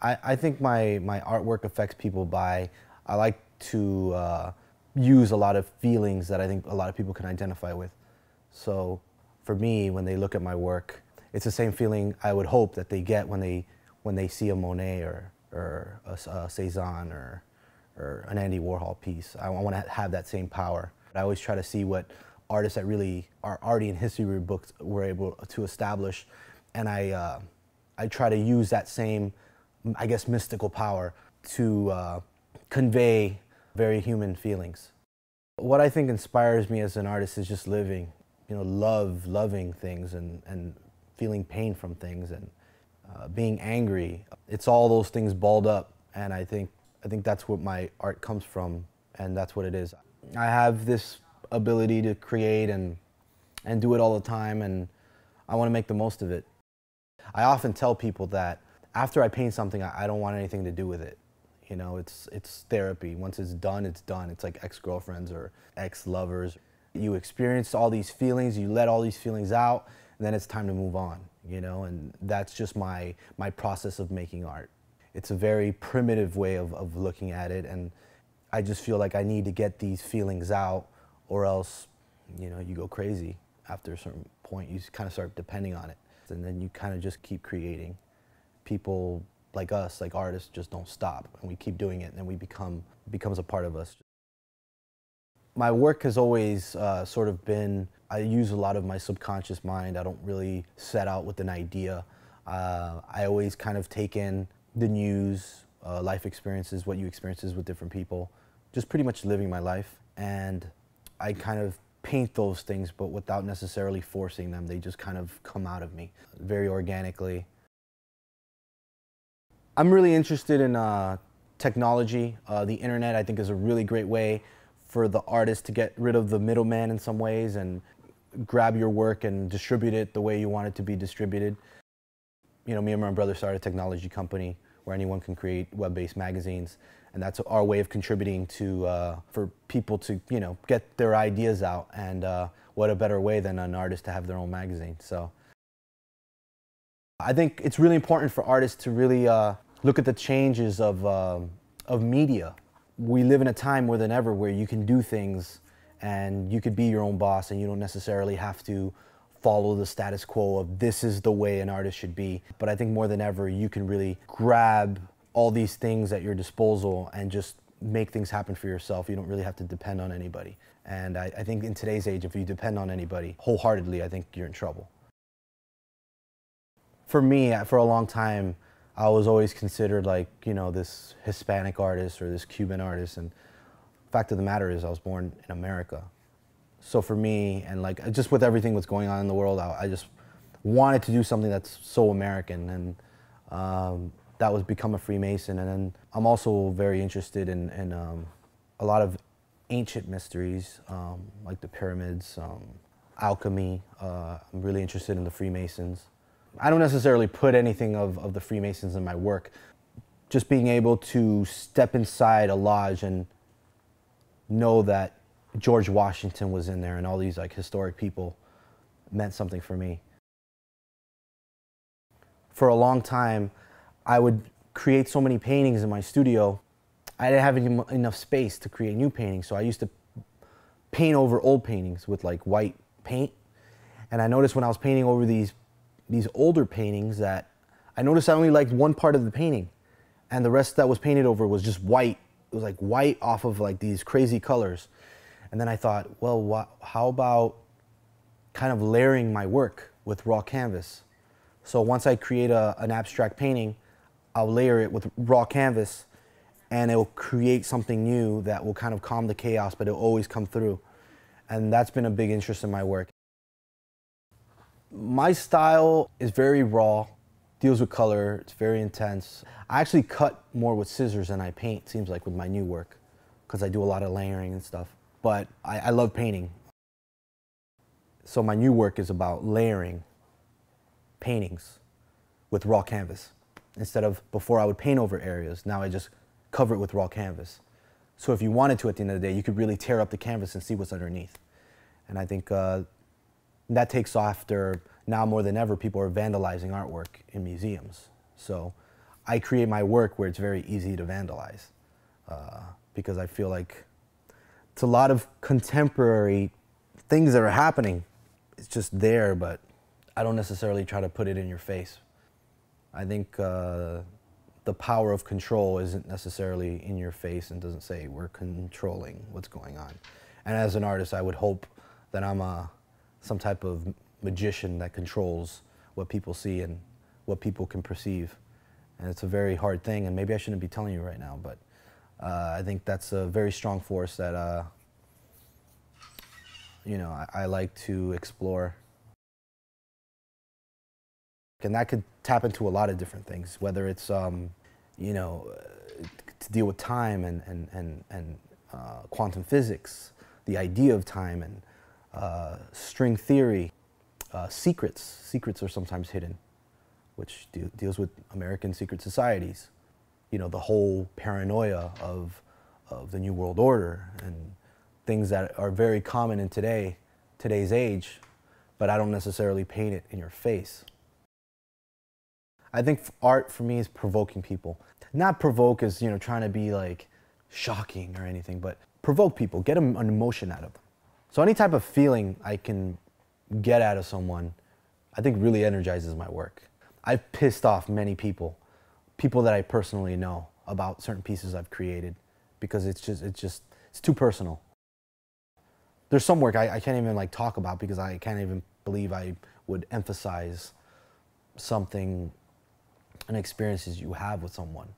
I think my artwork affects people by, I like to use a lot of feelings that I think a lot of people can identify with. So for me, when they look at my work, it's the same feeling I would hope that they get when they see a Monet or a Cezanne or an Andy Warhol piece. I want to have that same power. I always try to see what artists that really are already in history books were able to establish, and I try to use that same, I guess, mystical power to convey very human feelings. What I think inspires me as an artist is just living, loving things and feeling pain from things and being angry. It's all those things balled up, and I think that's what my art comes from, and that's what it is. I have this ability to create and do it all the time, and I want to make the most of it. I often tell people that after I paint something, I don't want anything to do with it. It's therapy. Once it's done, it's done. It's like ex-girlfriends or ex-lovers. You experience all these feelings, you let all these feelings out, and then it's time to move on, and that's just my process of making art. It's a very primitive way of looking at it, and I just feel like I need to get these feelings out, or else, you go crazy. After a certain point, you kind of start depending on it, and then you kind of just keep creating. People like us, like artists, just don't stop, and we keep doing it, and then it becomes a part of us. My work has always sort of been, I use a lot of my subconscious mind. I don't really set out with an idea. I always kind of take in the news, life experiences, what you experiences with different people, just pretty much living my life. And I kind of paint those things, but without necessarily forcing them. They just kind of come out of me very organically. I'm really interested in technology. The internet, I think, is a really great way for the artist to get rid of the middleman in some ways and grab your work and distribute it the way you want it to be distributed. Me and my brother started a technology company where anyone can create web-based magazines, and that's our way of contributing to for people to get their ideas out. And what a better way than an artist to have their own magazine. So I think it's really important for artists to really look at the changes of media. We live in a time more than ever where you can do things and you could be your own boss, and you don't necessarily have to follow the status quo of this is the way an artist should be. But I think more than ever, you can really grab all these things at your disposal and just make things happen for yourself. You don't really have to depend on anybody. And I think in today's age, if you depend on anybody wholeheartedly, I think you're in trouble. For me, for a long time, I was always considered like, this Hispanic artist or this Cuban artist. And the fact of the matter is I was born in America. So for me, and like just with everything that's going on in the world, I just wanted to do something that's so American. And that was become a Freemason. And then I'm also very interested in a lot of ancient mysteries, like the pyramids, alchemy. I'm really interested in the Freemasons. I don't necessarily put anything of the Freemasons in my work. Just being able to step inside a lodge and know that George Washington was in there and all these like historic people meant something for me. For a long time, I would create so many paintings in my studio. I didn't have enough space to create new paintings, so I used to paint over old paintings with like white paint. And I noticed when I was painting over these older paintings that I noticed I only liked one part of the painting, and the rest that was painted over was just white. It was like white off of like these crazy colors. And then I thought, well, how about kind of layering my work with raw canvas? So once I create an abstract painting, I'll layer it with raw canvas, and it will create something new that will kind of calm the chaos, but it'll always come through. And that's been a big interest in my work. My style is very raw, deals with color, it's very intense. I actually cut more with scissors than I paint, it seems like, with my new work, because I do a lot of layering and stuff. But I love painting. So my new work is about layering paintings with raw canvas. Instead of, before I would paint over areas, now I just cover it with raw canvas. So if you wanted to, at the end of the day, you could really tear up the canvas and see what's underneath. And I think that takes off after, now more than ever, people are vandalizing artwork in museums. So I create my work where it's very easy to vandalize, because I feel like it's a lot of contemporary things that are happening. It's just there, but I don't necessarily try to put it in your face. I think the power of control isn't necessarily in your face and doesn't say we're controlling what's going on. And as an artist, I would hope that I'm some type of magician that controls what people see and what people can perceive. And it's a very hard thing, and maybe I shouldn't be telling you right now, but I think that's a very strong force that you know, I like to explore. And that could tap into a lot of different things, whether it's, you know, to deal with time and quantum physics, the idea of time, and string theory. Secrets are sometimes hidden, which deals with American secret societies. You know, the whole paranoia of the New World Order and things that are very common in today's age, but I don't necessarily paint it in your face. I think art for me is provoking people. Not provoke as, you know, trying to be like shocking or anything, but provoke people, get an emotion out of them. So any type of feeling I can get out of someone, I think really energizes my work. I've pissed off many people that I personally know about certain pieces I've created because it's too personal. There's some work I can't even like talk about because I can't even believe I would emphasize something and experiences you have with someone.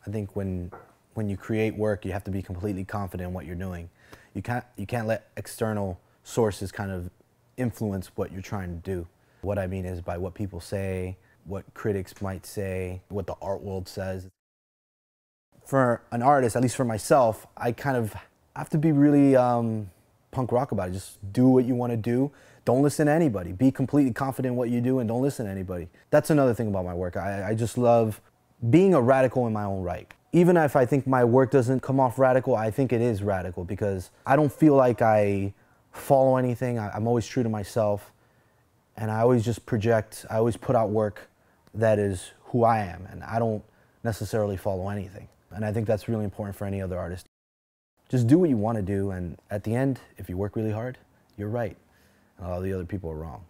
I think when you create work, you have to be completely confident in what you're doing. You can't let external sources kind of influence what you're trying to do. What I mean is by what people say, what critics might say, what the art world says. For an artist, at least for myself, I kind of have to be really punk rock about it. Just do what you want to do. Don't listen to anybody. Be completely confident in what you do and don't listen to anybody. That's another thing about my work. I just love being a radical in my own right. Even if I think my work doesn't come off radical, I think it is radical because I don't feel like I follow anything. I'm always true to myself, and I always just project, I always put out work that is who I am, and I don't necessarily follow anything. And I think that's really important for any other artist. Just do what you want to do, and at the end, if you work really hard, you're right, and all the other people are wrong.